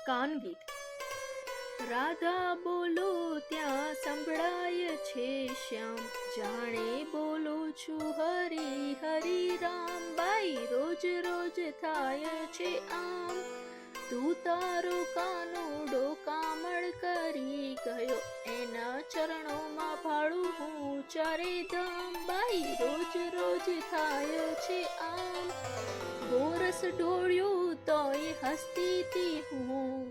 કાન ગીત. રાધા બોલો ત્યાં સંભળાય છે શ્યામ, જાણે બોલો છું હરી હરી રામ. બાઈ રોજ રોજ થાય છે આમ, તું તારો કાનુડો કામળ કરી ગયો, એના ચરણોમાં ભાળું હું ચારે ધામ. બાઈ રોજ રોજ થાય છે આમ, ગોરસ ઢોળ્યું તોય હસતી તી હું,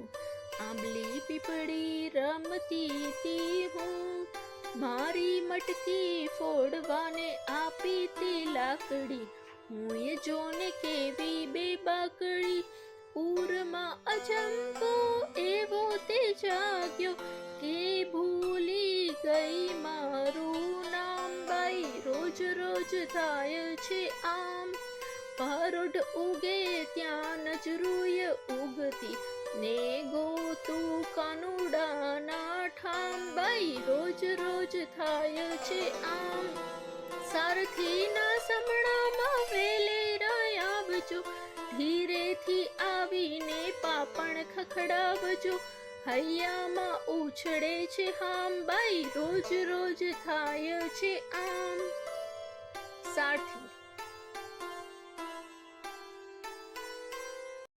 આંબલી પીપળી રમતી તી હું. મારી મટકી ફોડવાને આપી તી લાકડી, હું એ જોને કેવી બેબાકડી. પૂરમાં અજંપો એવો તે જાગ્યો, કે ભૂલી ગઈ મારું નામ. બાઈ રોજ રોજ થાય છે આમ, પરોઢ ઉગે ત્યાં નજરુય ઉગતી, ને ગોતું કાનુડાના ઠામ. બાઈ રોજ રોજ થાય છે આમ, સારથીના સમણામાં વેલેરા આવજો, ધીરેથી આવીને પાપણ ખખડાવજો, હૈયામાં ઉછળે છે હામ. બાઈ રોજ રોજ થાય છે આમ. સાથી.